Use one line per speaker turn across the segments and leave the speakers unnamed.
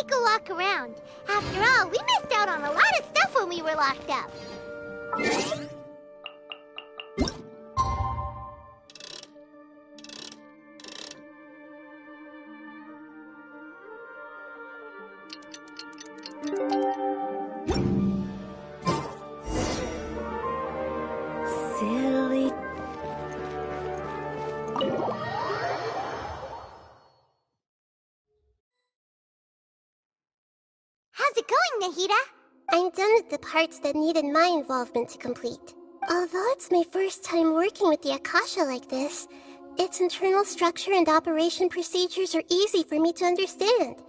take a walk around. After all, we missed out on a lot of stuff when we were locked up.
Silly.
How's it going, Nahida? I'm done with the parts that needed my involvement to complete. Although it's my first time working with the Akasha like this, its internal structure and operation procedures are easy for me to understand.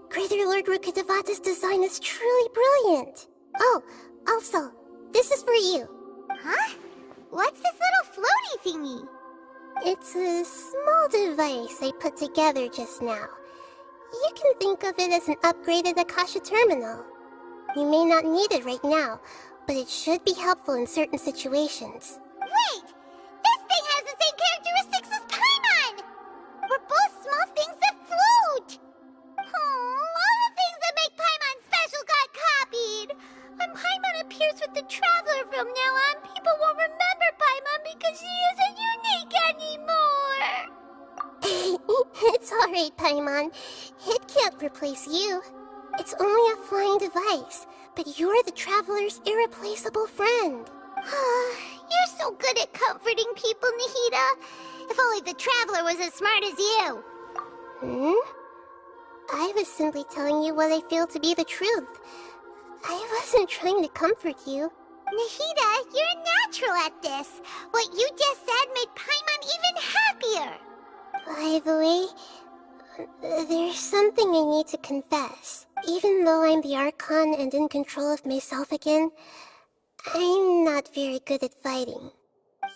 Greater Lord Rukkhadevata's design is truly brilliant. Oh, also, this is for you. Huh? What's this little floaty thingy? It's a small device I put together just now. You can think of it as an upgraded Akasha terminal. You may not need it right now, but it should be helpful in certain situations. Wait! This thing has the same characteristics as Paimon! We're both small things that float! Oh, all the things that make Paimon special got copied! When Paimon appears with the Traveler from now on, people won't remember Paimon because she isn't unique anymore! It's alright, Paimon. It can't replace you. It's only a flying device, but you're the Traveler's irreplaceable friend. You're so good at comforting people, Nahida. If only the Traveler was as smart as you. I was simply telling you what I feel to be the truth. I wasn't trying to comfort you. Nahida, you're natural at this. What you just said made Paimon even happier. By the way, there's something I need to confess. Even though I'm the Archon and in control of myself again, I'm not very good at fighting.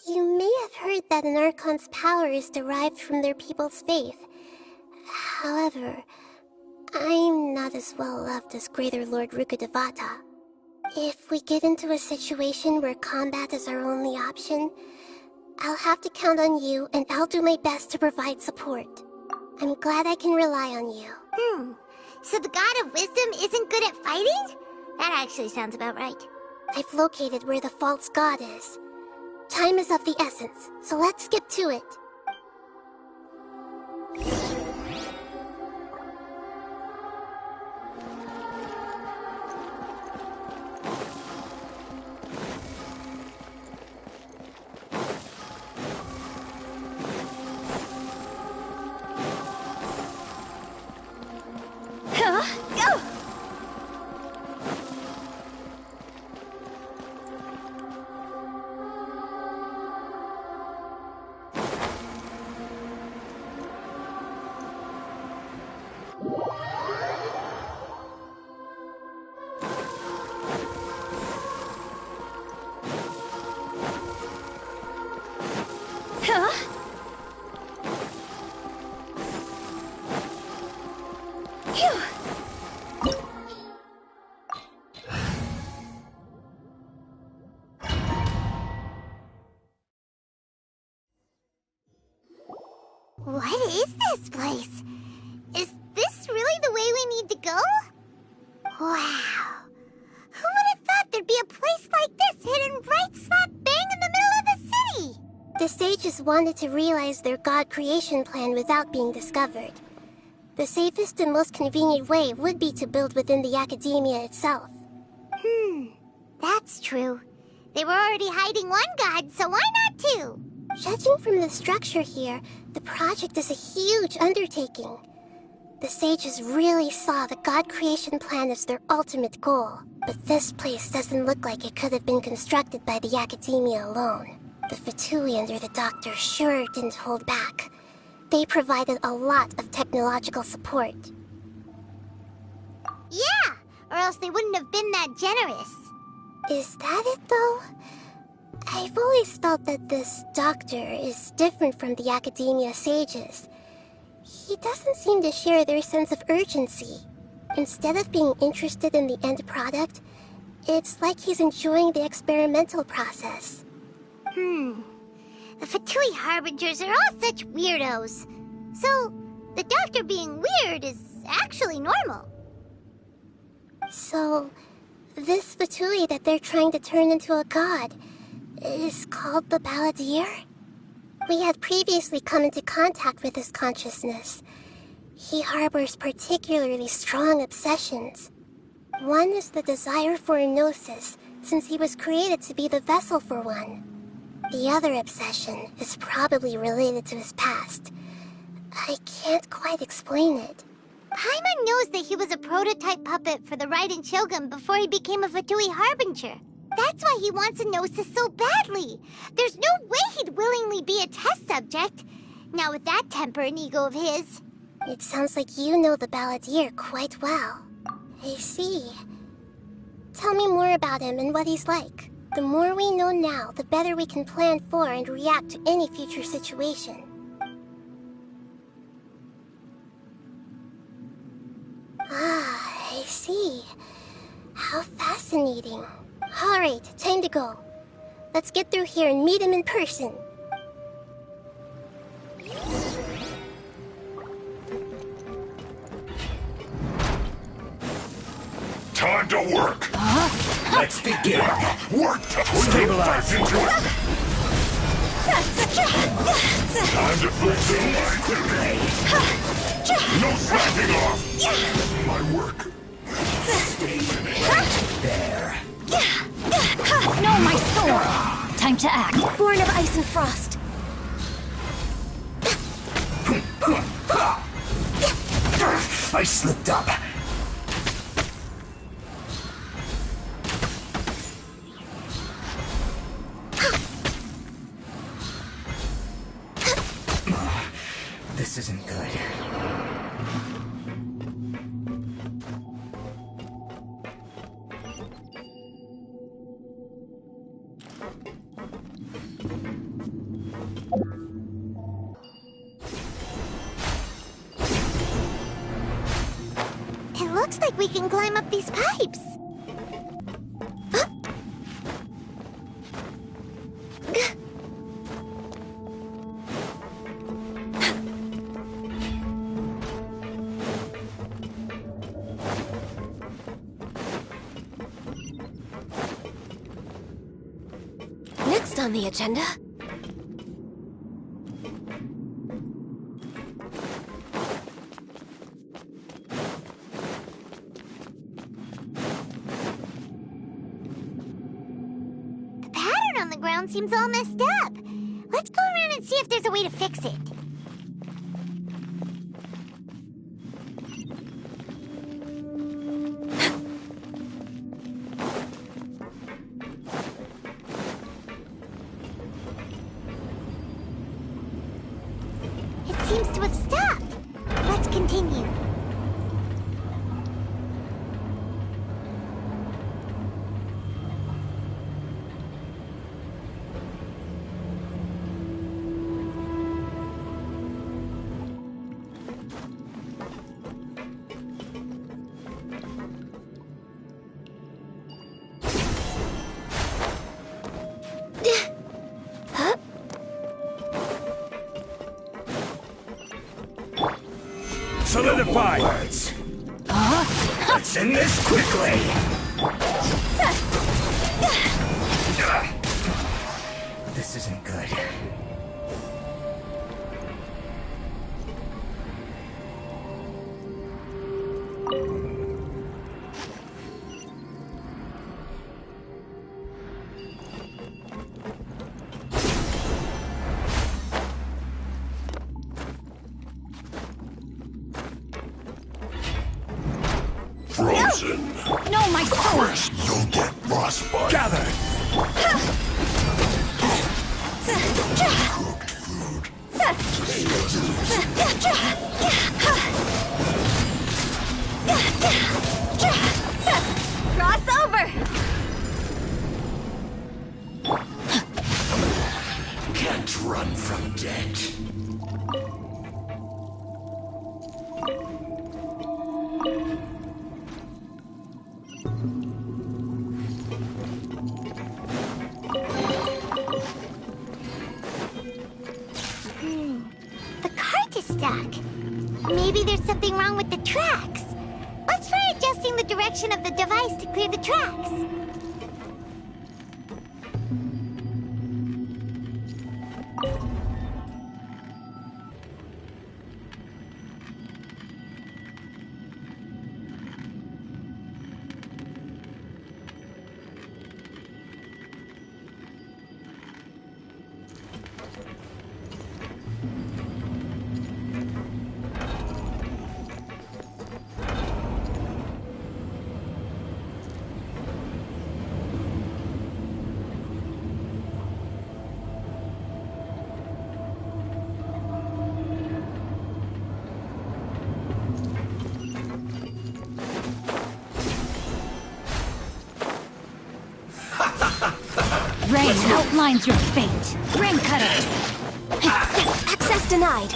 You may have heard that an Archon's power is derived from their people's faith. However, I'm not as well loved as Greater Lord Rukkhadevata. If we get into a situation where combat is our only option, I'll have to count on you, and I'll do my best to provide support. I'm glad I can rely on you. So the God of Wisdom isn't good at fighting? That actually sounds about right. I've located where the false god is. Time is of the essence, so let's skip to it. What is this place? Is this really the way we need to go? Wow. Who would have thought there'd be a place like this hidden right slap bang in the middle of the city? The sages wanted to realize their god creation plan without being discovered. The safest and most convenient way would be to build within the academia itself. That's true. They were already hiding one god, so why not two? Judging from the structure here, the project is a huge undertaking. The sages really saw the god creation plan as their ultimate goal. But this place doesn't look like it could have been constructed by the academia alone. The Fatui under the doctor sure didn't hold back. They provided a lot of technological support. Yeah, or else they wouldn't have been that generous. Is that it, though? I've always felt that this doctor is different from the academia sages. He doesn't seem to share their sense of urgency. Instead of being interested in the end product, it's like he's enjoying the experimental process. The Fatui Harbingers are all such weirdos. So, the doctor being weird is actually normal. So, this Fatui that they're trying to turn into a god is called the Balladeer? We had previously come into contact with his consciousness. He harbors particularly strong obsessions. One is the desire for a gnosis, since he was created to be the vessel for one. The other obsession is probably related to his past. I can't quite explain it.
Paimon knows that he was a prototype puppet for the Raiden Shogun before he became a Fatui Harbinger. That's why he wants a gnosis so badly. There's no way he'd willingly be a test subject. Now with that temper and ego of his.
It sounds like you know the Balladeer quite well. I see. Tell me more about him and what he's like. The more we know now, the better we can plan for and react to any future situation. Ah, I see. How fascinating. Alright, time to go. Let's get through here and meet him in person.
Time to work!
Let's begin!
Work to
Stabilize.
into it! Time to fulfill my duty! No slacking off! My work.
Stay there.
No, my sword! Time to act.
Born of ice and frost.
I slipped up. This isn't good.
It looks like we can climb up these pipes.
Next on the agenda...
The pattern on the ground seems all messed up. Let's go around and see if there's a way to fix it. It seems to have stopped. Let's continue.
Solidify! Let's end this quickly! This isn't good.
Frozen.
No, my sword!
First, you'll get frostbite.
Gather!
Cooked food.
Cross over!
Can't run from death.
The cart is stuck. Maybe there's something wrong with the tracks. Let's try adjusting adjusting the direction of the device to clear the tracks.
Rain outlines your fate. Rain cutter. Access denied.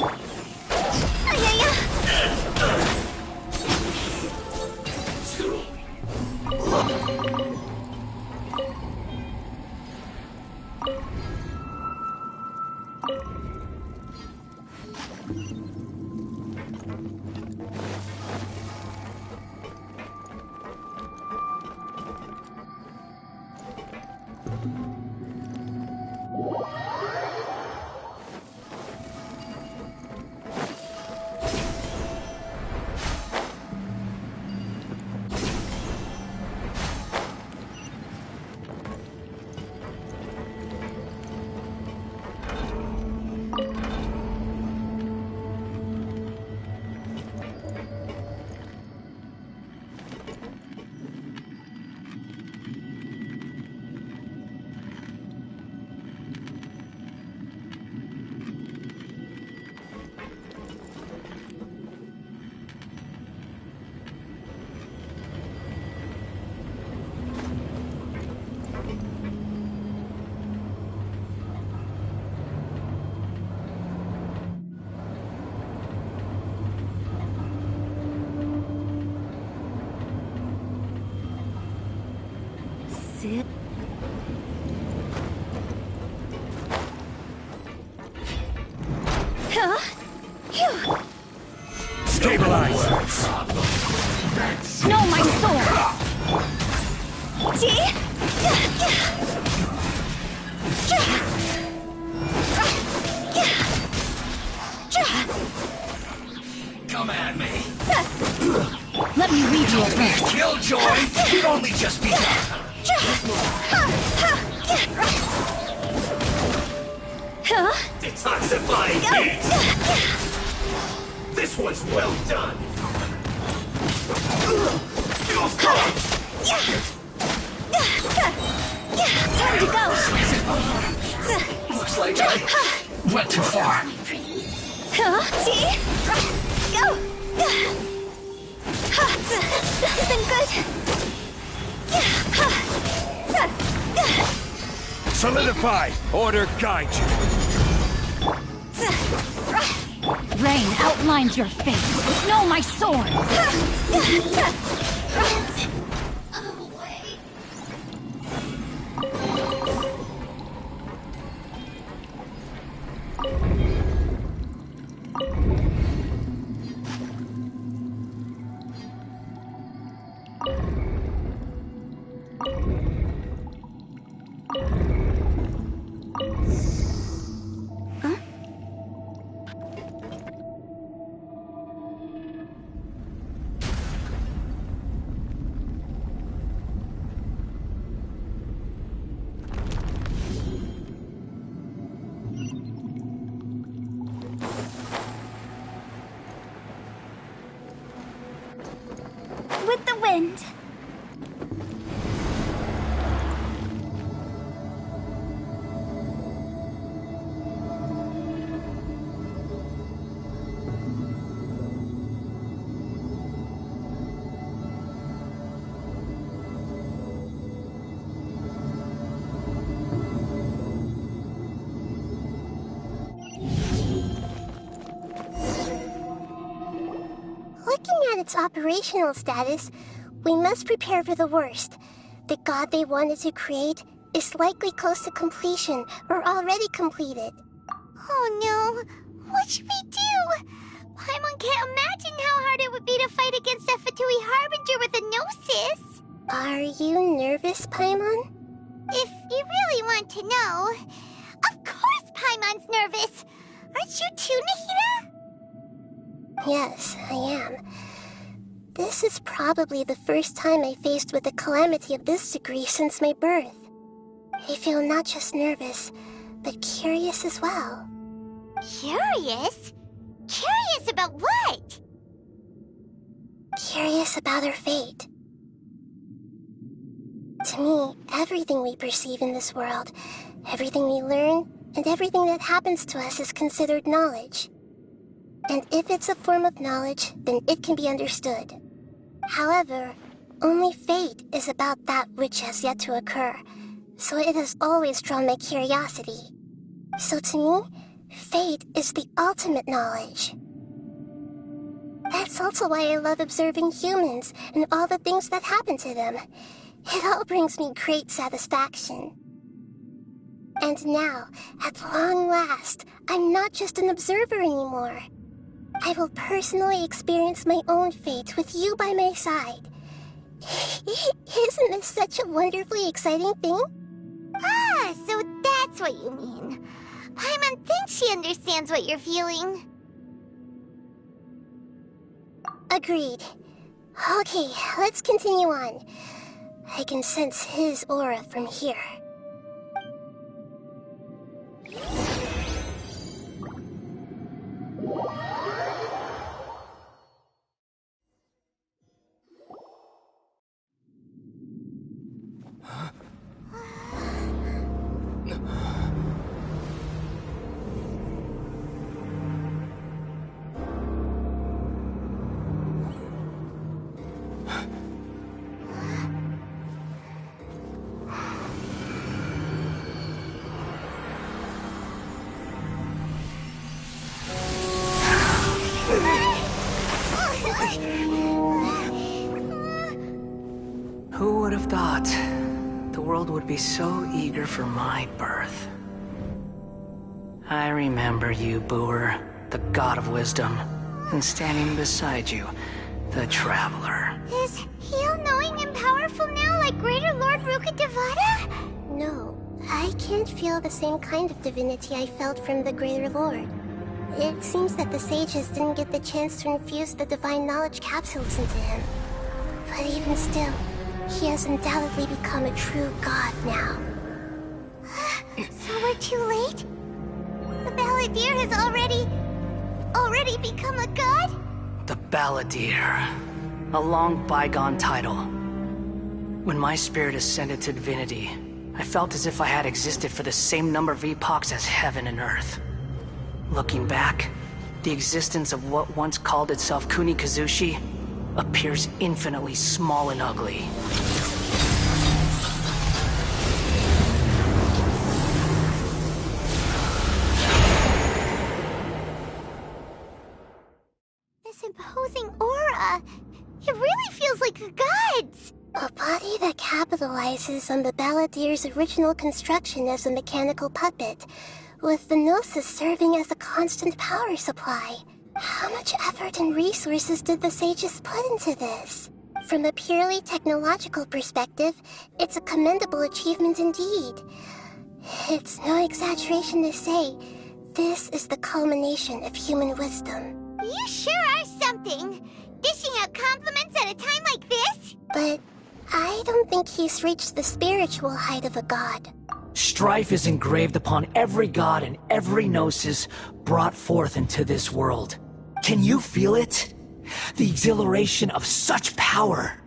Sit.
Stabilize!
No, my sword!
Come at me!
Let me read you a
Be a
verse.
killjoy! You've only just begun! Detoxifying heat! This one's well done!
Time to go.
Looks like I went too far.
Go. This isn't good.
Solidify! Order guide you!
Rain outlines your fate. Know my sword. With the wind.
Looking at its operational status, we must prepare for the worst. The god they wanted to create is likely close to completion or already completed.
Oh no! What should we do? Paimon can't imagine how hard it would be to fight against a Fatui Harbinger with a Gnosis.
Are you nervous, Paimon?
If you really want to know, of course Paimon's nervous. Aren't you too, Nahida?
Yes, I am. This is probably the first time I faced with a calamity of this degree since my birth. I feel not just nervous, but curious as well.
Curious? Curious about what?
Curious about our fate. To me, everything we perceive in this world, everything we learn, and everything that happens to us is considered knowledge. And if it's a form of knowledge, then it can be understood. However, only fate is about that which has yet to occur, so it has always drawn my curiosity. So to me, fate is the ultimate knowledge. That's also why I love observing humans and all the things that happen to them. It all brings me great satisfaction. And now, at long last, I'm not just an observer anymore. I will personally experience my own fate with you by my side. Isn't this such a wonderfully exciting thing?
Ah, so that's what you mean. Paimon thinks she understands what you're feeling.
Agreed. Okay, let's continue on. I can sense his aura from here.
Who would have thought the world would be so eager for my birth? I remember you, Booer, the god of wisdom, and standing beside you, the traveler.
Is he all-knowing and powerful now like Greater Lord Rukkhadevata?
No, I can't feel the same kind of divinity I felt from the Greater Lord. It seems that the sages didn't get the chance to infuse the divine knowledge capsules into him. But even still, he has undoubtedly become a true god now.
So we're too late? The Balladeer has already become a god?
The Balladeer. A long bygone title. When my spirit ascended to divinity, I felt as if I had existed for the same number of epochs as heaven and earth. Looking back, the existence of what once called itself Kunikazushi appears infinitely small and ugly.
This imposing aura, it really feels like the gods!
A body that capitalizes on the Balladeer's original construction as a mechanical puppet, with the Gnosis serving as a constant power supply. How much effort and resources did the sages put into this? From a purely technological perspective, it's a commendable achievement indeed. It's no exaggeration to say, this is the culmination of human wisdom.
You sure are something! Dishing out compliments at a time like this?
But I don't think he's reached the spiritual height of a god.
Strife is engraved upon every god and every gnosis brought forth into this world. Can you feel it? The exhilaration of such power,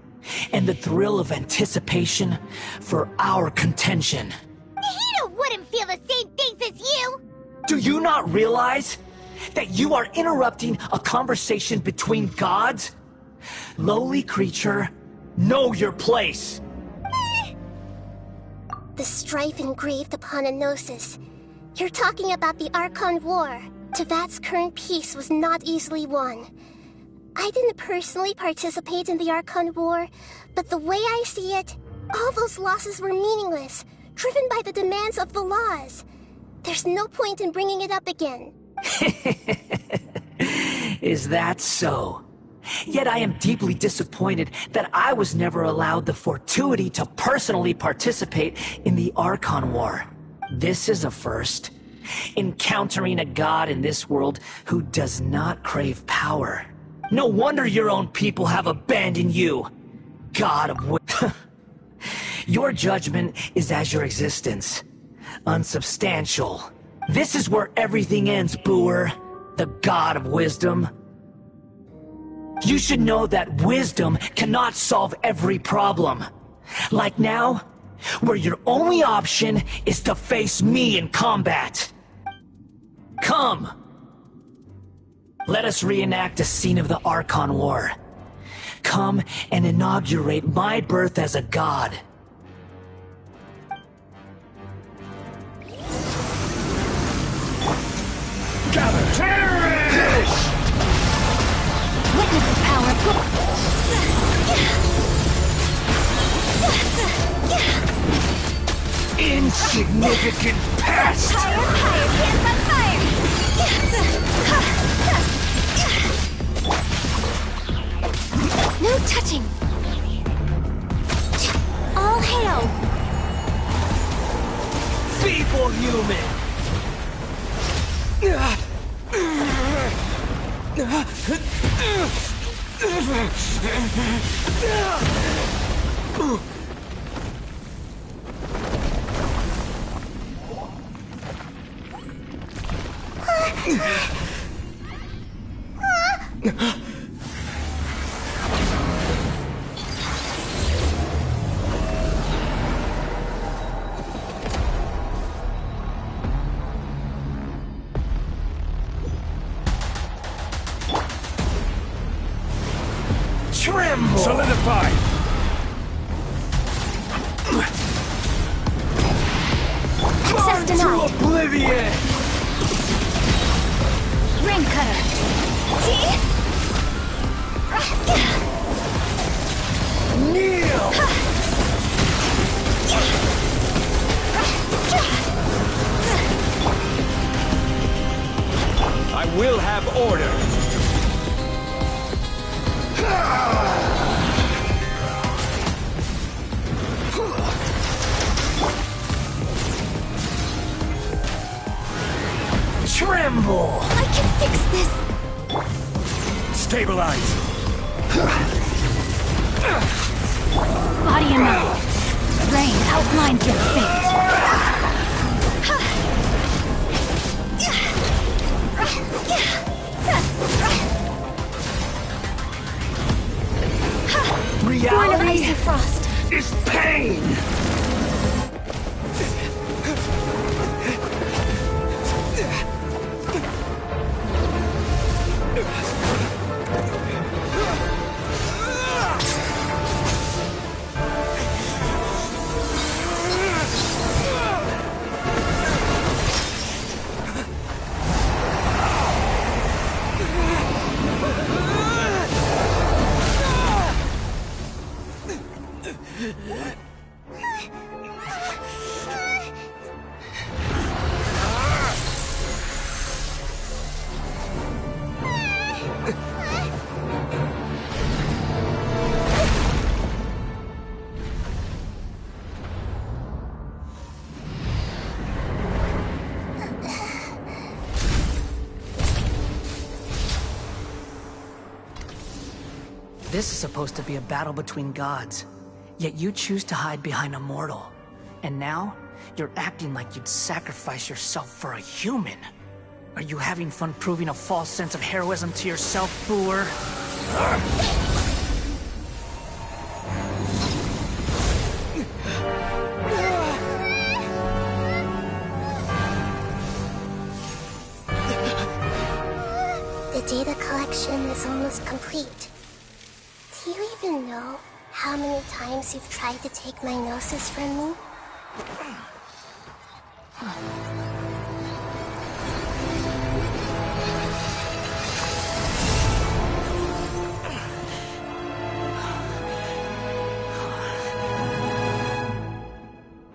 and the thrill of anticipation for our contention.
Nahida wouldn't feel the same things as you!
Do you not realize that you are interrupting a conversation between gods? Lowly creature, know your place!
The strife engraved upon a Gnosis. You're talking about the Archon War. Teyvat's current peace was not easily won. I didn't personally participate in the Archon War, but the way I see it, all those losses were meaningless, driven by the demands of the laws. There's no point in bringing it up again.
Is that so? Yet I am deeply disappointed that I was never allowed the fortuity to personally participate in the Archon War. This is a first. Encountering a god in this world who does not crave power. No wonder your own people have abandoned you, God of Your judgment is as your existence. Unsubstantial. This is where everything ends, Booer. The God of Wisdom. You should know that wisdom cannot solve every problem. Like now, where your only option is to face me in combat. Come! Let us reenact a scene of the Archon War. Come and inaugurate my birth as a god.
Gather! Terrorists!
Witness the power.
Insignificant pest!
Higher, hands on fire! No touching! All hail!
Feeble human!
Tremble!
Solidify!
Access
To
denied!
oblivion!
Ring cutter!
Kneel! I will have order!
Tremble!
I can fix this!
Stabilize!
Body and mind. Rain outlines your fate. Born of ice and frost.
Is pain!
This is supposed to be a battle between gods, yet you choose to hide behind a mortal. And now, you're acting like you'd sacrifice yourself for a human. Are you having fun proving a false sense of heroism to yourself, Booer?
The data collection is almost complete. Do you even know how many times you've tried to take my gnosis from me?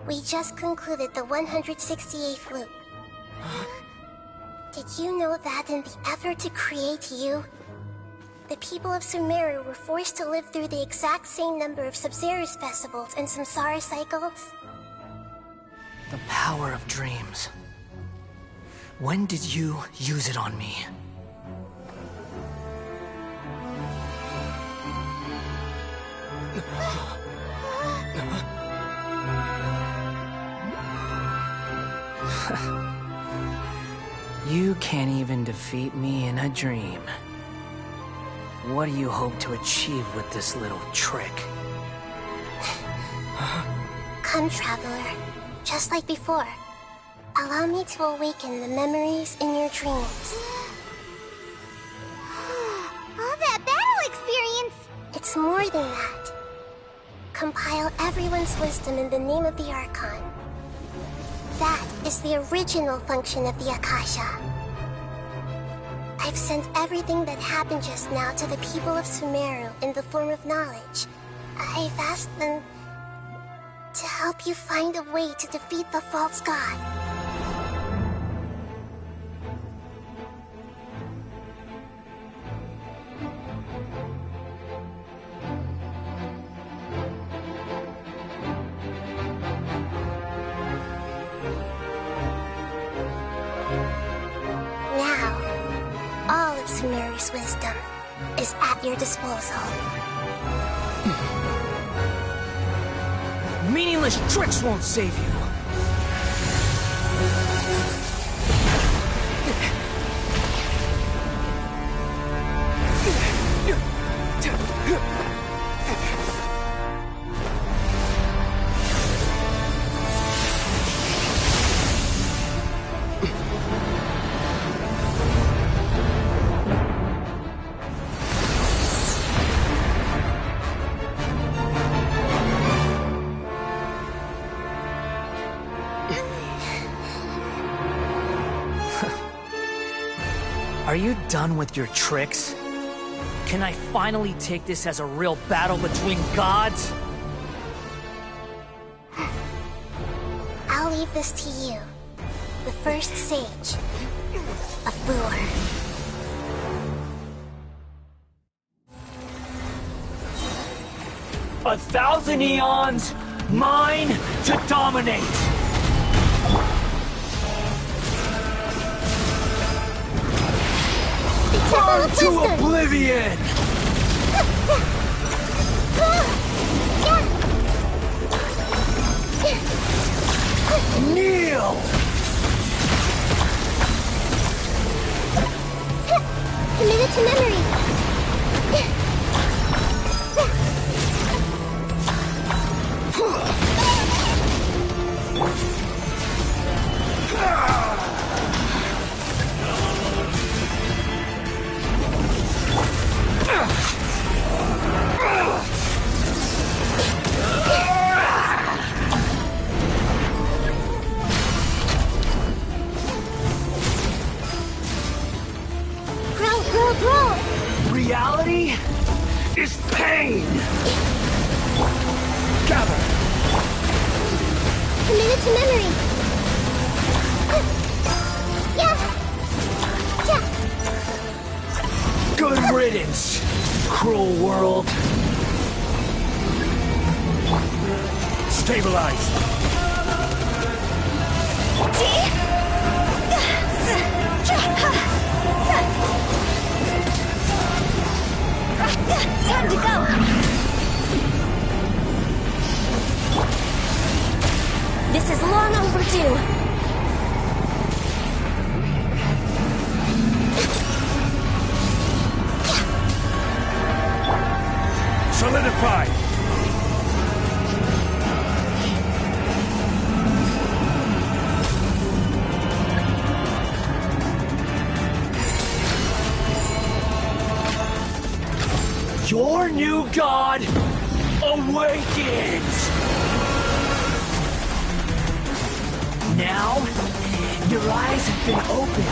We just concluded the 168th loop. Did you know that in the effort to create you, the people of Sumeru were forced to live through the exact same number of Sub-Zerus festivals and samsara cycles.
The power of dreams. When did you use it on me? You can't even defeat me in a dream. What do you hope to achieve with this little trick?
Come, Traveler. Just like before. Allow me to awaken the memories in your dreams.
All that battle experience!
It's more than that. Compile everyone's wisdom in the name of the Archon. That is the original function of the Akasha. I've sent everything that happened just now to the people of Sumeru in the form of knowledge. I've asked them to help you find a way to defeat the false god. Now, all of Sumeru's wisdom is at your disposal.
Meaningless tricks won't save you. Are you done with your tricks? Can I finally take this as a real battle between gods?
I'll leave this to you, the first sage of Boor.
A thousand eons, mine to dominate! Burn to oblivion! Kneel!
Committed to memory.
Reality is pain! Gather!
Committed to memory.
Good riddance, cruel world! Stabilize!
Time to go!
This is long overdue.
Solidify! Your new god awakens! Now, your eyes have been opened.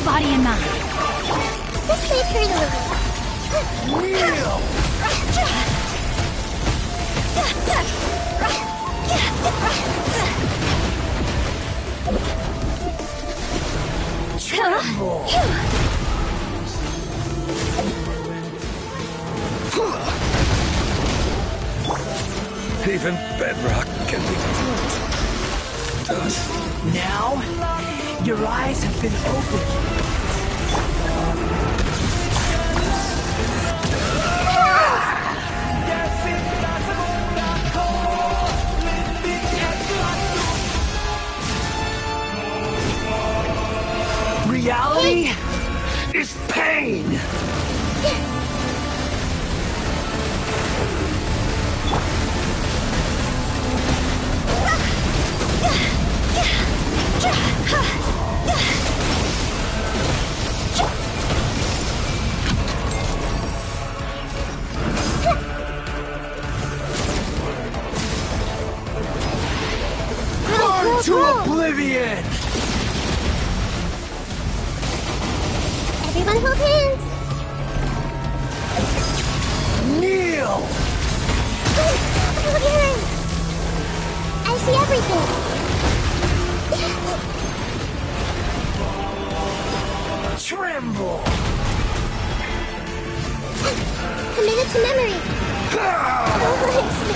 Body and mind.
This may hurt a little.
Kneel! Tremble!
Even bedrock can be dust.
Now, your eyes have been opened. Reality is pain! Burn to oblivion!
Everyone hold hands!
Kneel!
Hold your hands! I see everything!
Tremble!
Committed to memory! Oh, it's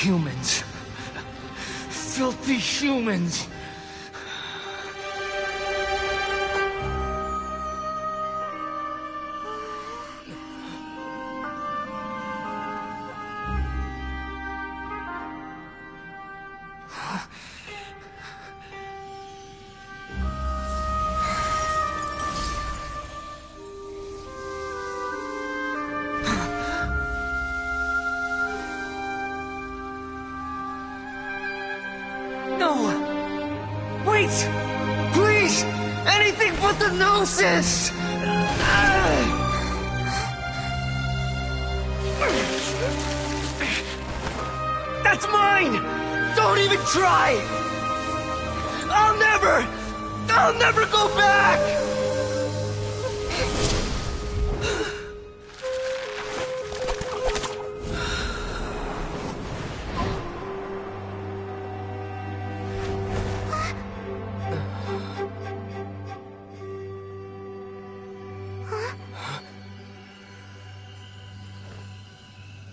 Humans. Filthy humans. Please! Anything but the Gnosis! That's mine! Don't even try! I'll never go back!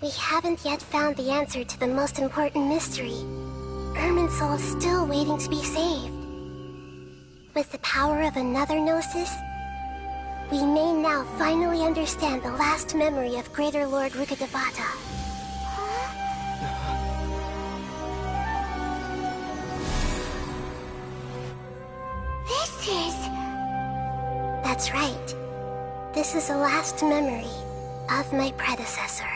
We haven't yet found the answer to the most important mystery. Irminsul is still waiting to be saved. With the power of another Gnosis, we may now finally understand the last memory of Greater Lord Rukkhadevata.
This is...
That's right. This is the last memory of my predecessor.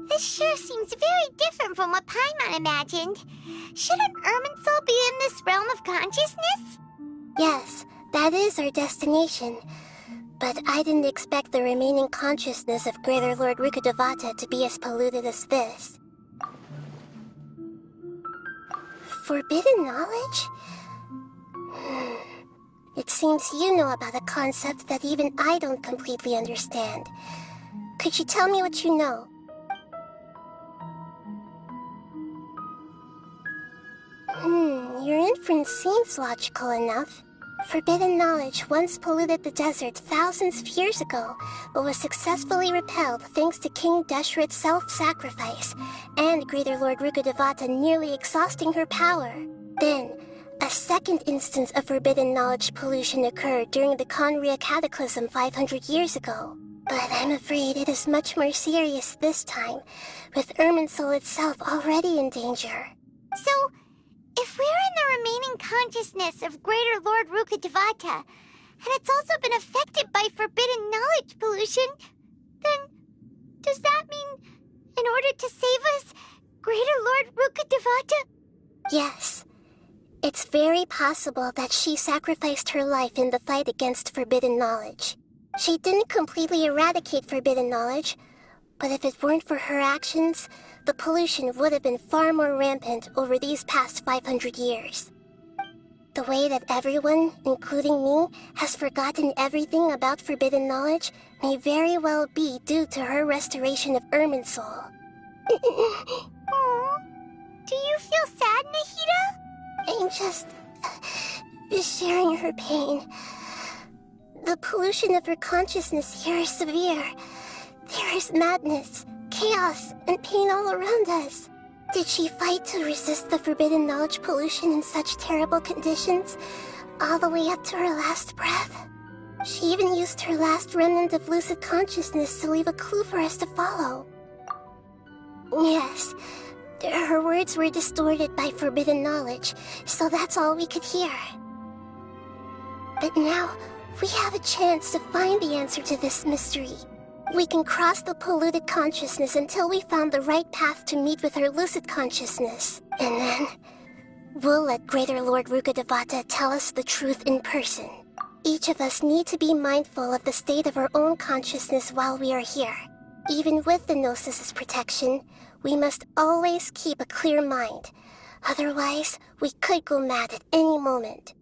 This sure seems very different from what Paimon imagined. Shouldn't Irminsul be in this realm of consciousness?
Yes, that is our destination. But I didn't expect the remaining consciousness of Greater Lord Rukkhadevata to be as polluted as this. Forbidden knowledge? It seems you know about a concept that even I don't completely understand. Could you tell me what you know? Your inference seems logical enough. Forbidden knowledge once polluted the desert thousands of years ago, but was successfully repelled thanks to King Deshret's self-sacrifice, and Greater Lord Rukkhadevata nearly exhausting her power. Then, a second instance of forbidden knowledge pollution occurred during the Conria Cataclysm 500 years ago. But I'm afraid it is much more serious this time, with Irminsul itself already in danger.
So, if we're in the remaining consciousness of Greater Lord Rukkhadevata, and it's also been affected by forbidden knowledge pollution, then does that mean, in order to save us, Greater Lord Rukkhadevata?
Yes. It's very possible that she sacrificed her life in the fight against forbidden knowledge. She didn't completely eradicate forbidden knowledge, but if it weren't for her actions, the pollution would have been far more rampant over these past 500 years. The way that everyone, including me, has forgotten everything about forbidden knowledge may very well be due to her restoration of Irminsul.
Aww. Do you feel sad, Nahida?
I'm just sharing her pain. The pollution of her consciousness here is severe. There is madness, chaos, and pain all around us. Did she fight to resist the forbidden knowledge pollution in such terrible conditions, all the way up to her last breath? She even used her last remnant of lucid consciousness to leave a clue for us to follow. Yes, her words were distorted by forbidden knowledge, so that's all we could hear. But now, we have a chance to find the answer to this mystery. We can cross the polluted consciousness until we found the right path to meet with our lucid consciousness. And then, we'll let Greater Lord Rukkhadevata tell us the truth in person. Each of us need to be mindful of the state of our own consciousness while we are here. Even with the Gnosis' protection, we must always keep a clear mind. Otherwise, we could go mad at any moment.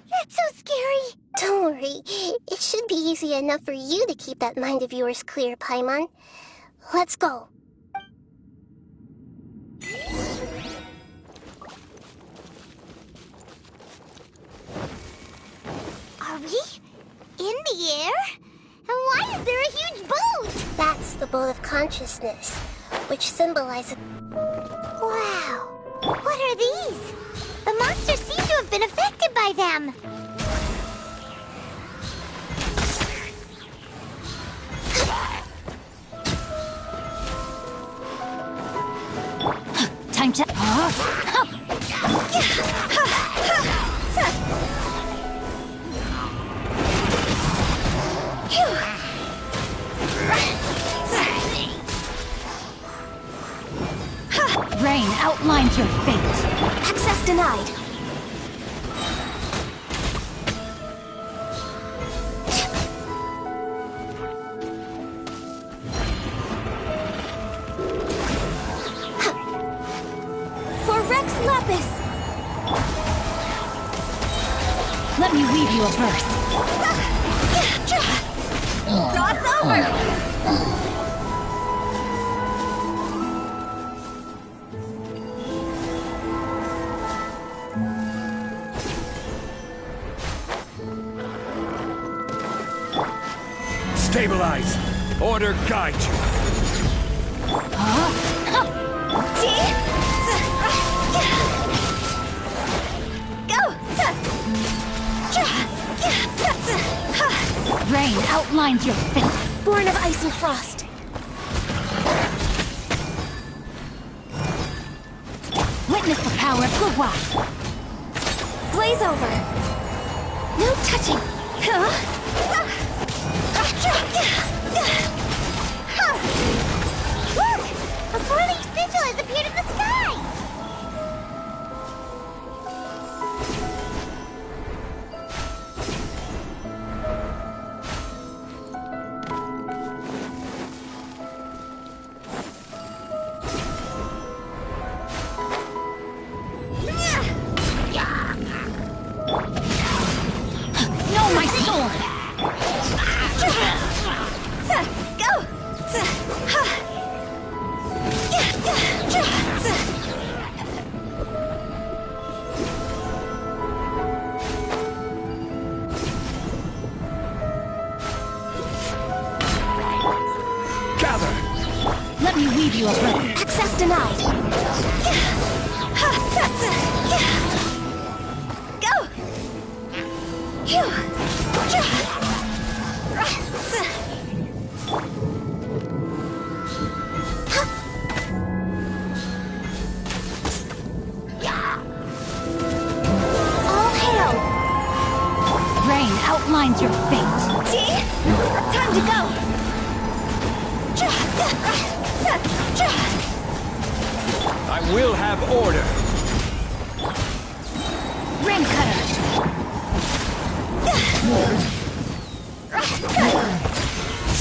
That's so scary.
Don't worry, it should be easy enough for you to keep that mind of yours clear, Paimon. Let's go.
Are we in the air? And why is there a huge boat?
That's the boat of consciousness, which symbolizes...
Wow. What are these? The monsters seem to have been affected by them.
Time to... Rain outlines your fate.
Access denied. For Rex Lapis!
Let me weave you a verse.
Cross over!
Stabilize! Order guide you!
Rain outlines your fate.
Born of ice and frost.
Witness the power of Gugwa.
Blaze over. No touching.
Look! A four-leaf sigil has appeared in the sky!
Know my sword! Let me weave you a verse.
Access denied.
Go!
All hail!
Rain outlines your fate.
See? Time to go!
I will have order!
Ring cutter.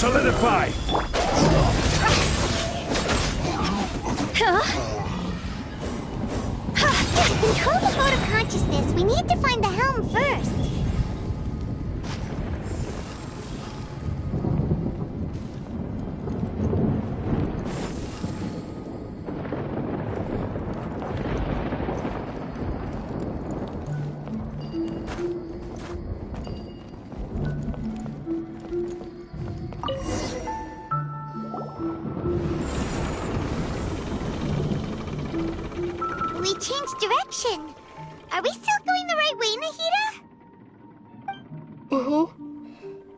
Solidify!
To control the boat of consciousness, we need to find the helm first. We changed direction. Are we still going the right way, Nahida?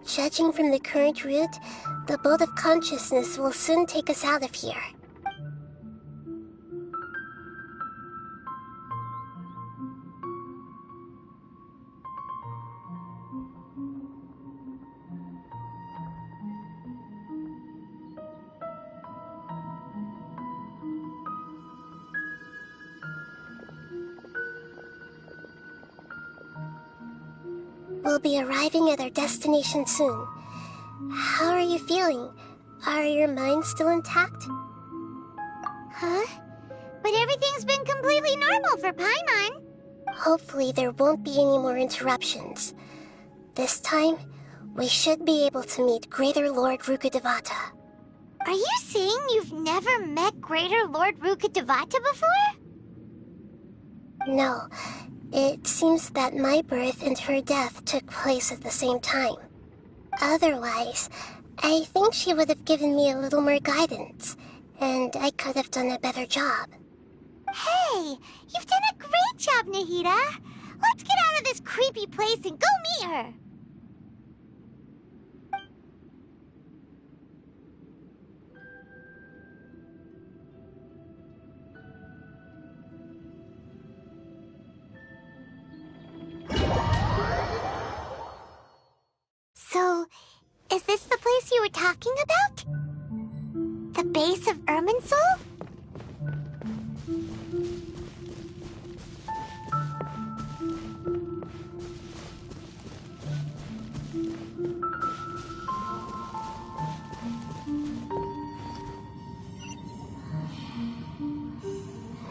Judging from the current route, the boat of consciousness will soon take us out of here. We'll be arriving at our destination soon. How are you feeling? Are your minds still intact?
Huh? But everything's been completely normal for Paimon.
Hopefully there won't be any more interruptions. This time, we should be able to meet Greater Lord Rukkhadevata.
Are you saying you've never met Greater Lord Rukkhadevata before?
No. It seems that my birth and her death took place at the same time. Otherwise, I think she would have given me a little more guidance, and I could have done a better job.
Hey, you've done a great job, Nahida. Let's get out of this creepy place and go meet her. So, is this the place you were talking about? The base of Irminsul?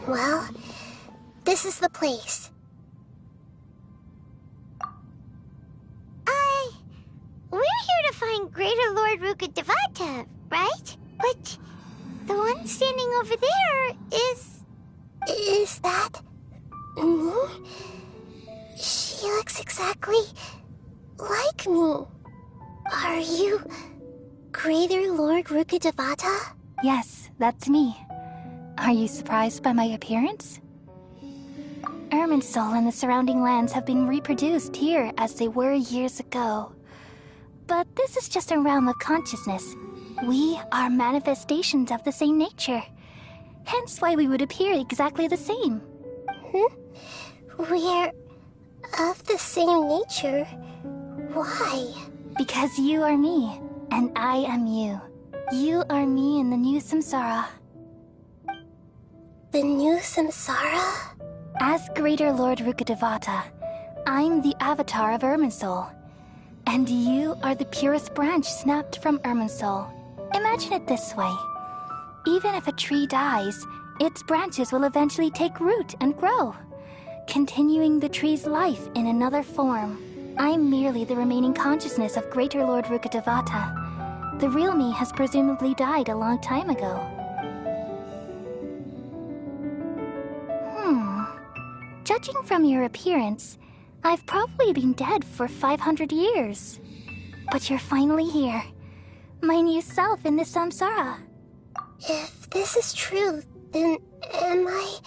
Well, this is the place.
We're here to find Greater Lord Rukkhadevata, right? But the one standing over there is...
Is that... me? She looks exactly like me. Are you Greater Lord Rukkhadevata?
Yes, that's me. Are you surprised by my appearance? Irminsul and the surrounding lands have been reproduced here as they were years ago. But this is just a realm of consciousness. We are manifestations of the same nature. Hence why we would appear exactly the same.
We're of the same nature? Why?
Because you are me, and I am you. You are me in the new samsara.
The new samsara?
As Greater Lord Rukkhadevata, I'm the avatar of Irminsul. And you are the purest branch snapped from Irminsul. Imagine it this way. Even if a tree dies, its branches will eventually take root and grow, continuing the tree's life in another form. I'm merely the remaining consciousness of Greater Lord Rukkhadevata. The real me has presumably died a long time ago. Judging from your appearance, I've probably been dead for 500 years. But you're finally here. My new self in the samsara.
If this is true, then am I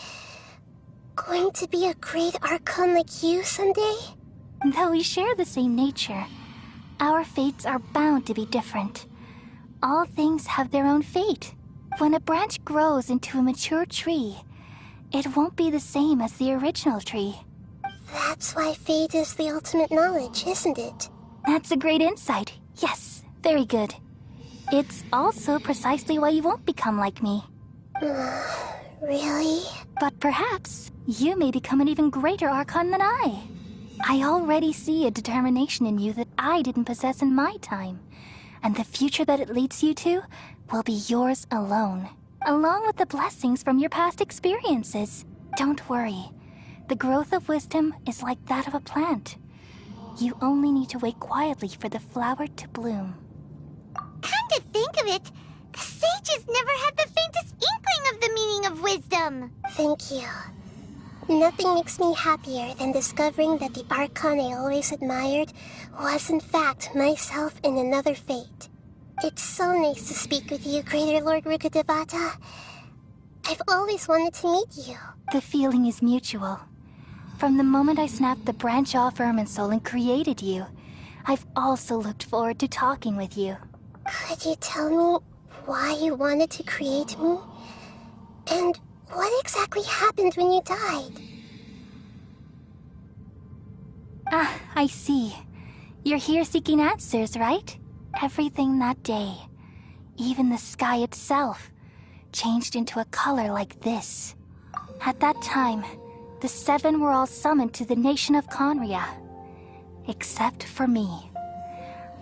going to be a great Archon like you someday?
Though we share the same nature, our fates are bound to be different. All things have their own fate. When a branch grows into a mature tree, it won't be the same as the original tree.
That's why fate is the ultimate knowledge, isn't it?
That's a great insight. Yes, very good. It's also precisely why you won't become like me.
Really?
But perhaps you may become an even greater Archon than I. I already see a determination in you that I didn't possess in my time. and the future that it leads you to will be yours alone, along with the blessings from your past experiences. Don't worry. The growth of wisdom is like that of a plant. You only need to wait quietly for the flower to bloom.
Come to think of it, the sages never had the faintest inkling of the meaning of wisdom.
Thank you. Nothing makes me happier than discovering that the Archon I always admired was in fact myself in another fate. It's so nice to speak with you, Greater Lord Rukkhadevata. I've always wanted to meet you.
The feeling is mutual. From the moment I snapped the branch off Irminsul and created you, I've also looked forward to talking with you.
Could you tell me why you wanted to create me? And what exactly happened when you died?
Ah, I see. You're here seeking answers, right? Everything that day, even the sky itself, changed into a color like this. At that time, the 7 were all summoned to the nation of Conria. Except for me.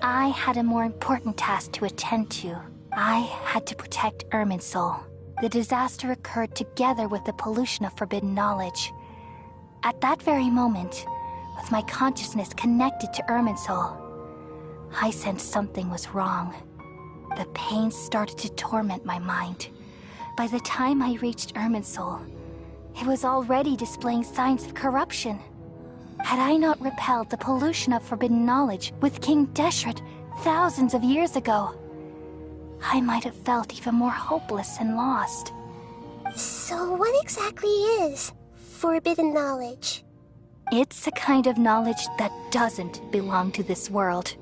I had a more important task to attend to. I had to protect Irminsul. The disaster occurred together with the pollution of forbidden knowledge. At that very moment, with my consciousness connected to Irminsul, I sensed something was wrong. The pain started to torment my mind. By the time I reached Irminsul, it was already displaying signs of corruption. Had I not repelled the pollution of forbidden knowledge with King Deshret thousands of years ago, I might have felt even more hopeless and lost.
So what exactly is forbidden knowledge?
It's a kind of knowledge that doesn't belong to this world,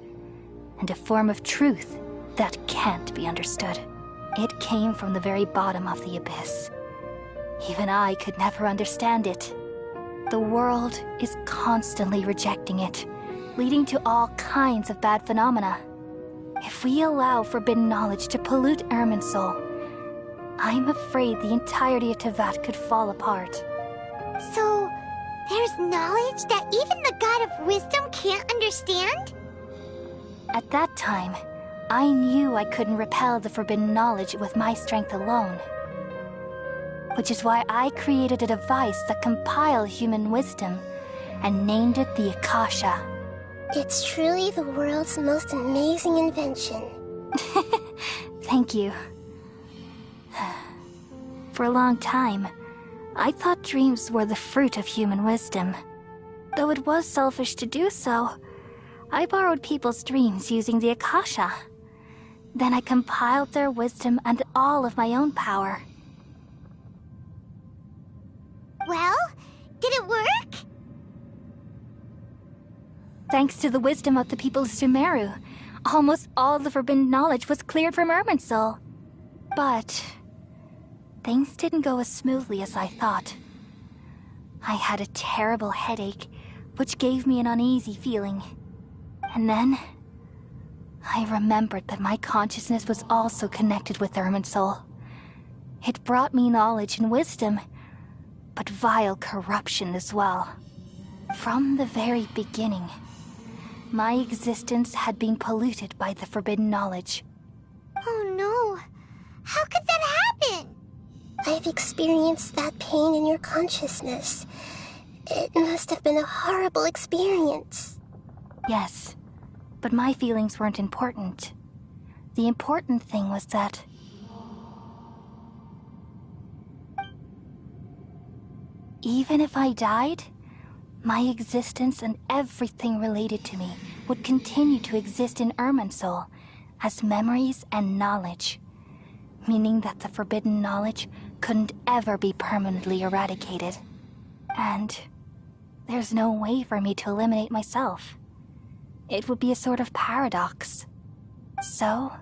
and a form of truth that can't be understood. It came from the very bottom of the abyss. Even I could never understand it. The world is constantly rejecting it, leading to all kinds of bad phenomena. If we allow forbidden knowledge to pollute Irminsul, I'm afraid the entirety of Teyvat could fall apart.
So, there's knowledge that even the God of wisdom can't understand?
At that time, I knew I couldn't repel the forbidden knowledge with my strength alone. Which is why I created a device that compiled human wisdom and named it the Akasha.
It's truly the world's most amazing invention.
Thank you. For a long time, I thought dreams were the fruit of human wisdom. Though it was selfish to do so, I borrowed people's dreams using the Akasha. Then I compiled their wisdom and all of my own power.
Well, did it work?
Thanks to the wisdom of the people of Sumeru, almost all the forbidden knowledge was cleared from Irminsul. But things didn't go as smoothly as I thought. I had a terrible headache, which gave me an uneasy feeling. And then I remembered that my consciousness was also connected with Irminsul. It brought me knowledge and wisdom, but vile corruption as well. From the very beginning, my existence had been polluted by the forbidden knowledge.
Oh no. How could that happen?
I've experienced that pain in your consciousness. It must have been a horrible experience.
Yes, but my feelings weren't important. The important thing was that even if I died, my existence and everything related to me would continue to exist in Irminsul as memories and knowledge, meaning that the forbidden knowledge couldn't ever be permanently eradicated. And there's no way for me to eliminate myself. It would be a sort of paradox. So,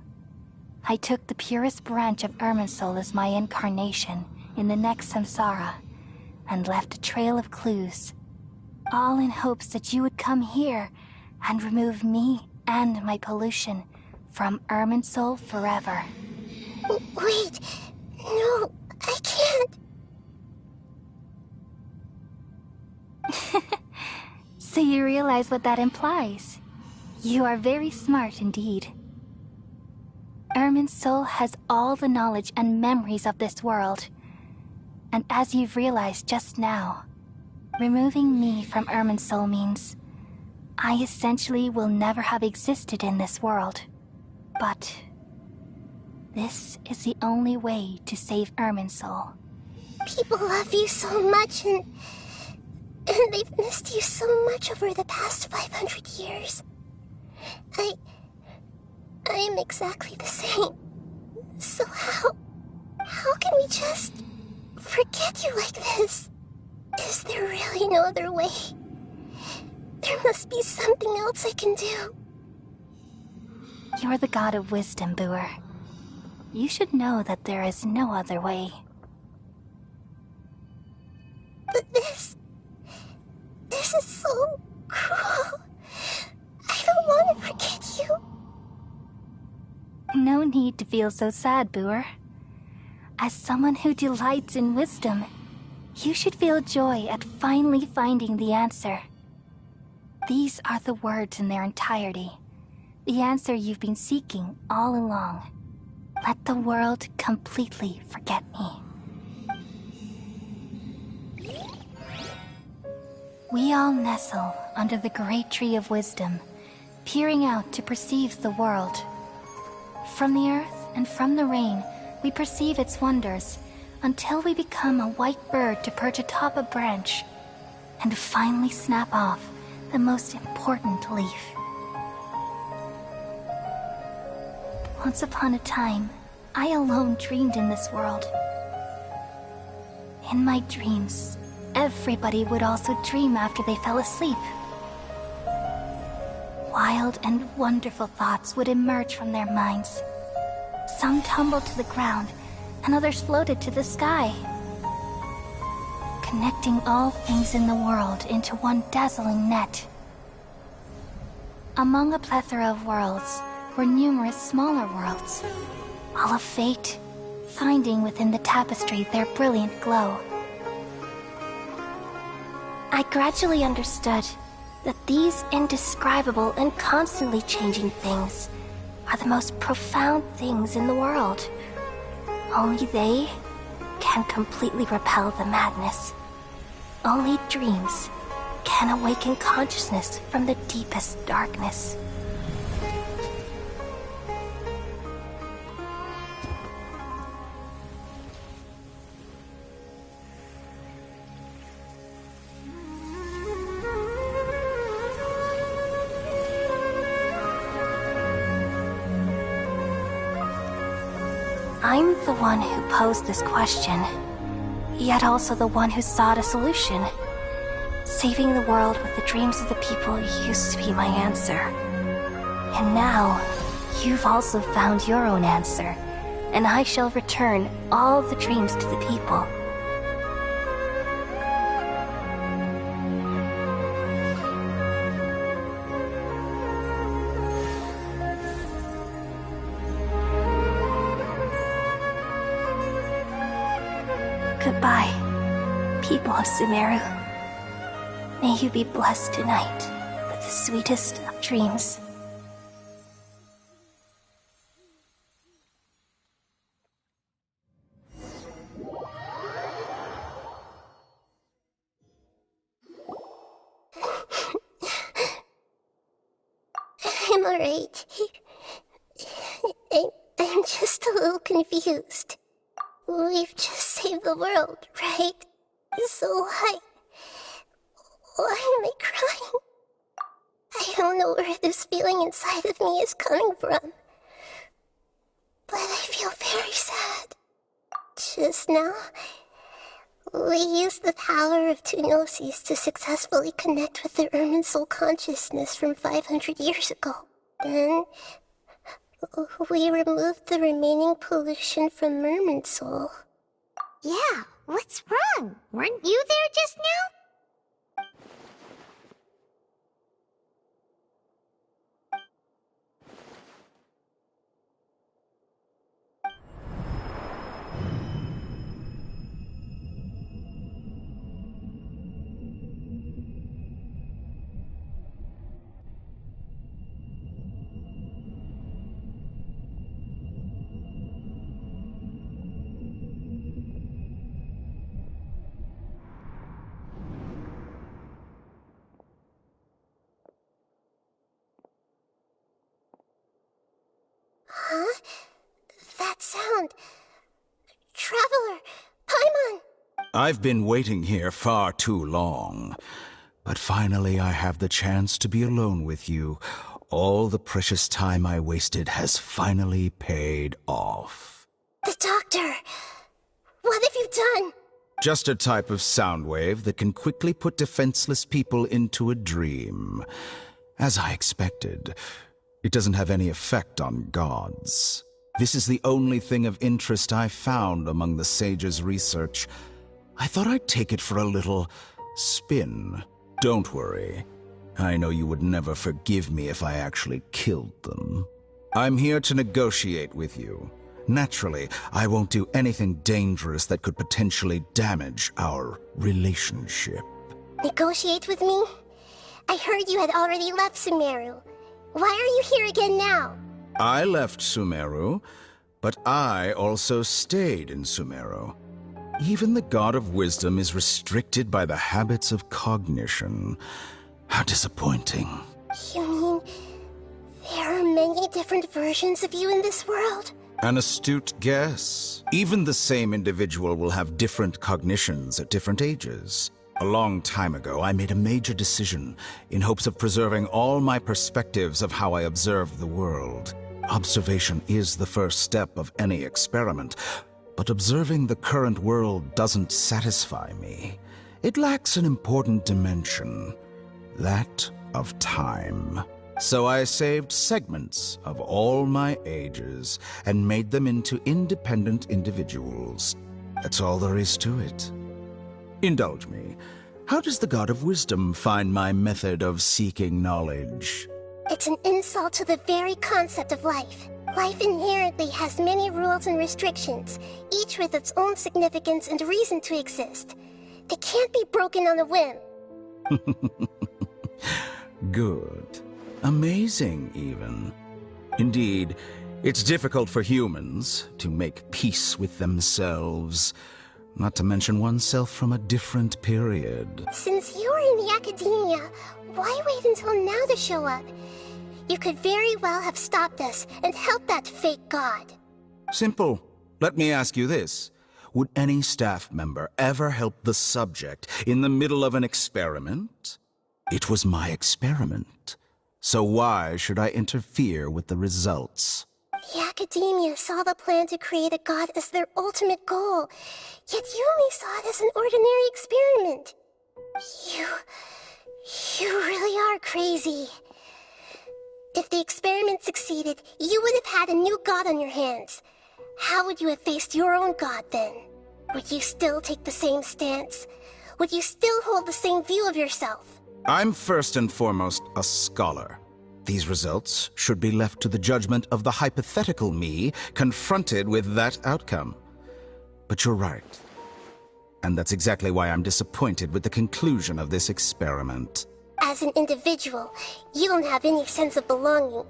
I took the purest branch of Irminsul as my incarnation in the next samsara, and left a trail of clues, all in hopes that you would come here and remove me and my pollution from Irminsul forever.
Wait, no, I can't.
So you realize what that implies. You are very smart indeed. Irminsul has all the knowledge and memories of this world. And as you've realized just now, removing me from Irminsul means I essentially will never have existed in this world. But this is the only way to save Irminsul.
People love you so much, and they've missed you so much over the past 500 years. I am exactly the same. So how can we just forget you like this? Is there really no other way? There must be something else I can do.
You're the god of wisdom, Booer. You should know that there is no other way.
But this is so cruel. I don't want to forget you.
No need to feel so sad, Booer. As someone who delights in wisdom, you should feel joy at finally finding the answer. These are the words in their entirety. The answer you've been seeking all along. Let the world completely forget me. We all nestle under the great tree of wisdom, peering out to perceive the world. From the earth and from the rain, we perceive its wonders, until we become a white bird to perch atop a branch, and finally snap off the most important leaf. Once upon a time, I alone dreamed in this world. In my dreams, everybody would also dream after they fell asleep. Wild and wonderful thoughts would emerge from their minds. Some tumbled to the ground, and others floated to the sky, connecting all things in the world into one dazzling net. Among a plethora of worlds were numerous smaller worlds, all of fate, finding within the tapestry their brilliant glow. I gradually understood that these indescribable and constantly changing things are the most profound things in the world. Only they can completely repel the madness. Only dreams can awaken consciousness from the deepest darkness. I'm the one who posed this question, yet also the one who sought a solution. Saving the world with the dreams of the people used to be my answer. And now, you've also found your own answer, and I shall return all the dreams to the people. Goodbye, people of Sumeru. May you be blessed tonight with the sweetest of dreams.
I'm alright. I'm just a little confused. We've just saved the world, right? So why am I crying? I don't know where this feeling inside of me is coming from, but I feel very sad. Just now, we used the power of two gnosis to successfully connect with the Irminsul consciousness from 500 years ago. Then, we removed the remaining pollution from Irminsul.
Yeah, what's wrong? Weren't you there just now?
I've been waiting here far too long. But finally I have the chance to be alone with you. All the precious time I wasted has finally paid off.
The doctor! What have you done?
Just a type of sound wave that can quickly put defenseless people into a dream. As I expected, it doesn't have any effect on gods. This is the only thing of interest I found among the sage's research. I thought I'd take it for a little spin. Don't worry. I know you would never forgive me if I actually killed them. I'm here to negotiate with you. Naturally, I won't do anything dangerous that could potentially damage our relationship.
Negotiate with me? I heard you had already left Sumeru. Why are you here again now?
I left Sumeru, but I also stayed in Sumeru. Even the God of Wisdom is restricted by the habits of cognition. How disappointing.
You mean there are many different versions of you in this world?
An astute guess. Even the same individual will have different cognitions at different ages. A long time ago, I made a major decision in hopes of preserving all my perspectives of how I observed the world. Observation is the first step of any experiment, but observing the current world doesn't satisfy me. It lacks an important dimension, that of time. So I saved segments of all my ages and made them into independent individuals. That's all there is to it. Indulge me. How does the God of Wisdom find my method of seeking knowledge?
It's an insult to the very concept of life. Life inherently has many rules and restrictions, each with its own significance and reason to exist. They can't be broken on a whim.
Good. Amazing, even. Indeed, it's difficult for humans to make peace with themselves, not to mention oneself from a different period.
Since you are in the academia, why wait until now to show up? You could very well have stopped us and helped that fake god.
Simple. Let me ask you this. Would any staff member ever help the subject in the middle of an experiment? It was my experiment. So why should I interfere with the results?
The academia saw the plan to create a god as their ultimate goal, yet you only saw it as an ordinary experiment. You really are crazy. If the experiment succeeded, you would have had a new god on your hands. How would you have faced your own god then? Would you still take the same stance? Would you still hold the same view of yourself?
I'm first and foremost a scholar. These results should be left to the judgment of the hypothetical me confronted with that outcome. But you're right. And that's exactly why I'm disappointed with the conclusion of this experiment.
As an individual, you don't have any sense of belonging.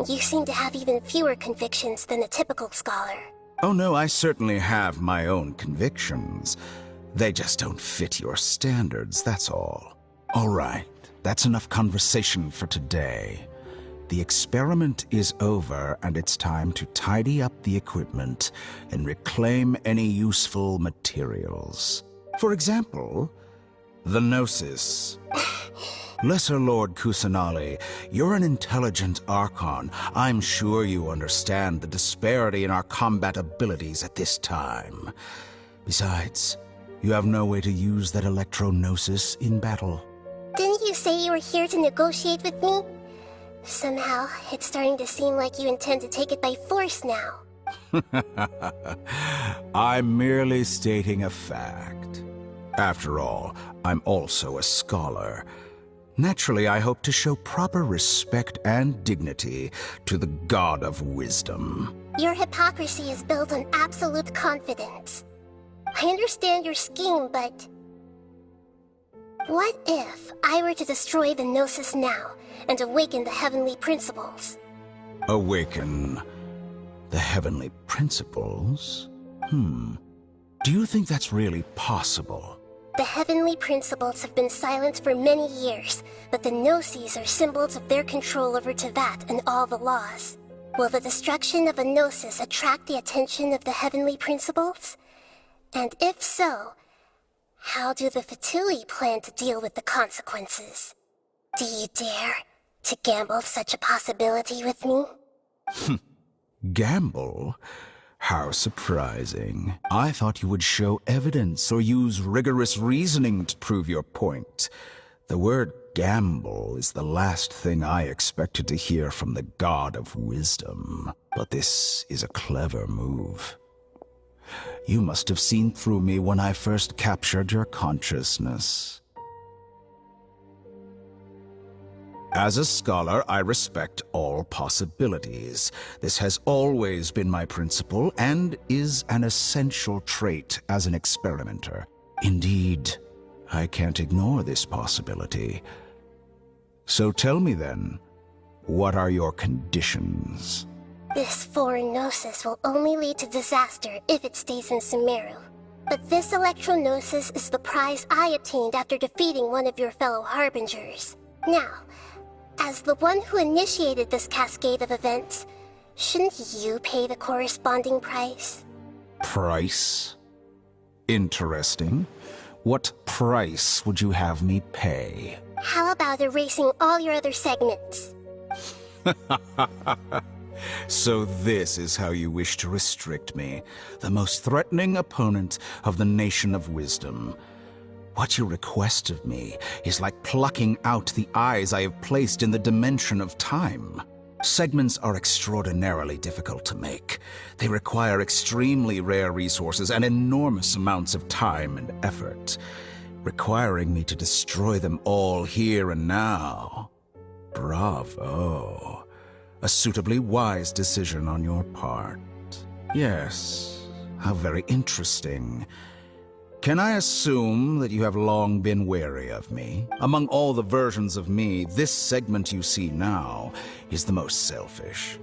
You seem to have even fewer convictions than a typical scholar.
Oh no, I certainly have my own convictions. They just don't fit your standards, that's all. All right, that's enough conversation for today. The experiment is over, and it's time to tidy up the equipment and reclaim any useful materials. For example, the Gnosis. Lesser Lord Kusanali, you're an intelligent Archon. I'm sure you understand the disparity in our combat abilities at this time. Besides, you have no way to use that Electro-Gnosis in battle.
Didn't you say you were here to negotiate with me? Somehow, it's starting to seem like you intend to take it by force now.
I'm merely stating a fact. After all, I'm also a scholar. Naturally, I hope to show proper respect and dignity to the God of Wisdom.
Your hypocrisy is built on absolute confidence. I understand your scheme, but... what if I were to destroy the Gnosis now and awaken the heavenly principles?
Awaken the heavenly principles? Do you think that's really possible?
The heavenly principles have been silent for many years, but the Gnosis are symbols of their control over Teyvat and all the laws. Will the destruction of a Gnosis attract the attention of the heavenly principles? And if so, How do the Fatui plan to deal with the consequences? Do you dare to gamble such a possibility with me?
Gamble? How surprising. I thought you would show evidence or use rigorous reasoning to prove your point. The word gamble is the last thing I expected to hear from the God of Wisdom. But this is a clever move. You must have seen through me when I first captured your consciousness. As a scholar, I respect all possibilities. This has always been my principle and is an essential trait as an experimenter. Indeed, I can't ignore this possibility. So tell me then, what are your conditions?
This foreign gnosis will only lead to disaster if it stays in Sumeru. But this electro-gnosis is the prize I obtained after defeating one of your fellow harbingers. Now, as the one who initiated this cascade of events, shouldn't you pay the corresponding price?
Price? Interesting. What price would you have me pay?
How about erasing all your other segments?
So this is how you wish to restrict me, the most threatening opponent of the Nation of Wisdom. What you request of me is like plucking out the eyes I have placed in the dimension of time. Segments are extraordinarily difficult to make. They require extremely rare resources and enormous amounts of time and effort, requiring me to destroy them all here and now. Bravo. A suitably wise decision on your part. Yes, how very interesting. Can I assume that you have long been wary of me? Among all the versions of me, this segment you see now is the most selfish.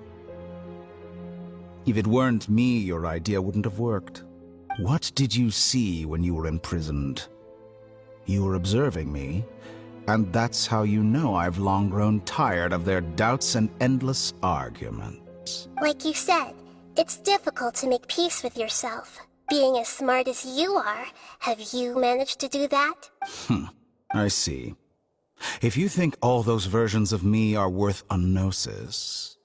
If it weren't me, your idea wouldn't have worked. What did you see when you were imprisoned? You were observing me, and that's how you know I've long grown tired of their doubts and endless arguments.
Like you said, it's difficult to make peace with yourself. Being as smart as you are, have you managed to do that?
I see. If you think all those versions of me are worth a gnosis,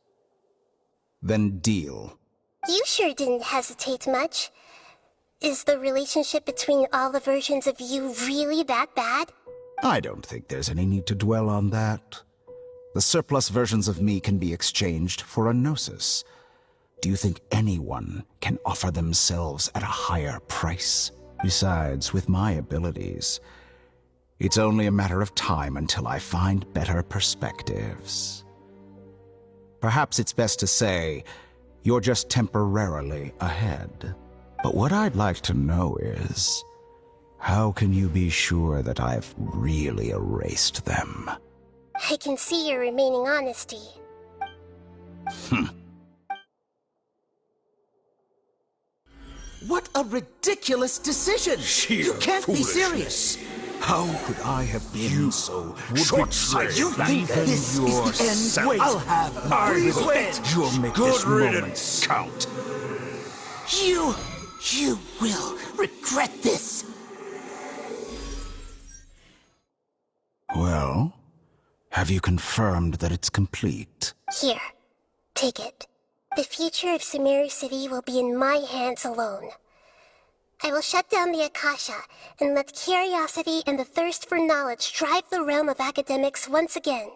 then deal.
You sure didn't hesitate much. Is the relationship between all the versions of you really that bad?
I don't think there's any need to dwell on that. The surplus versions of me can be exchanged for a gnosis. Do you think anyone can offer themselves at a higher price? Besides, with my abilities, it's only a matter of time until I find better perspectives. Perhaps it's best to say, you're just temporarily ahead. But what I'd like to know is, how can you be sure that I've really erased them?
I can see your remaining honesty.
What a ridiculous decision! You can't be serious!
How could I have been so short-sighted?
You think this is the end? Wait, I'll have
You'll make this moment count.
You will regret this!
Well, have you confirmed that it's complete?
Here, take it. The future of Sumeru City will be in my hands alone. I will shut down the Akasha and let curiosity and the thirst for knowledge drive the realm of academics once again.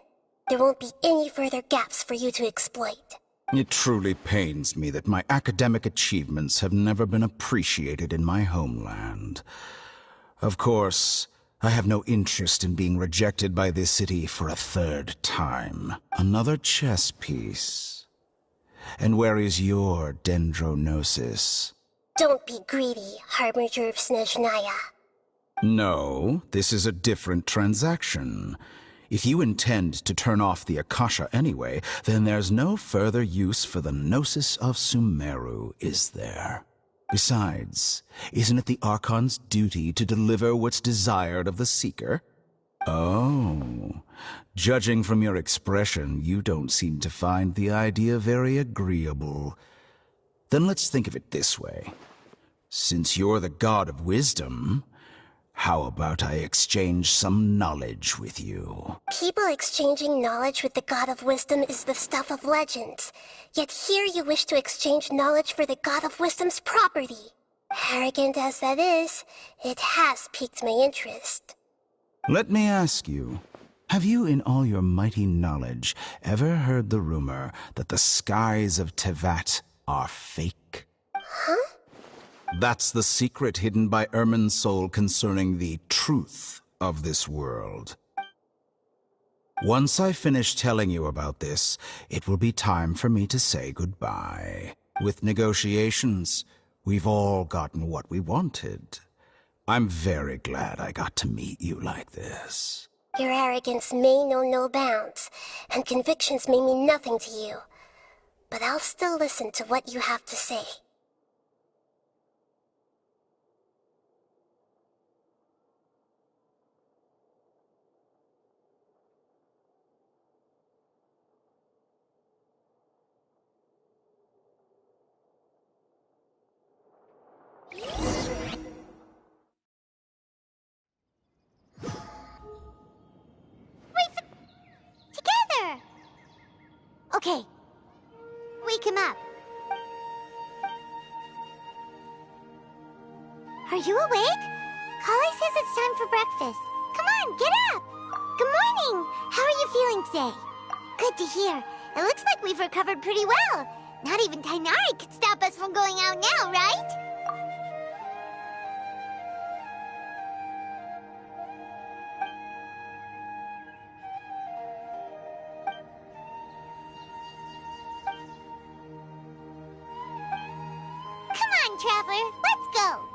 There won't be any further gaps for you to exploit.
It truly pains me that my academic achievements have never been appreciated in my homeland. Of course, I have no interest in being rejected by this city for a third time. Another chess piece. And where is your dendrognosis?
Don't be greedy, Harbinger of Snezhnaya.
No, this is a different transaction. If you intend to turn off the Akasha anyway, then there's no further use for the Gnosis of Sumeru, is there? Besides, isn't it the Archon's duty to deliver what's desired of the Seeker? Oh, judging from your expression, you don't seem to find the idea very agreeable. Then let's think of it this way. Since you're the God of Wisdom, How about I exchange some knowledge with you?
People exchanging knowledge with the God of Wisdom is the stuff of legends. Yet here you wish to exchange knowledge for the God of Wisdom's property. Arrogant as that is, it has piqued my interest.
Let me ask you, have you in all your mighty knowledge ever heard the rumor that the skies of Teyvat are fake?
Huh?
That's the secret hidden by Irminsul concerning the truth of this world. Once I finish telling you about this, it will be time for me to say goodbye. With negotiations, we've all gotten what we wanted. I'm very glad I got to meet you like this.
Your arrogance may know no bounds, and convictions may mean nothing to you. But I'll still listen to what you have to say.
Together! Okay. Wake him up. Are you awake? Kali says it's time for breakfast. Come on, get up! Good morning! How are you feeling today? Good to hear. It looks like we've recovered pretty well. Not even Tainari could stop us from going out now, right? Come on, Traveler, let's go!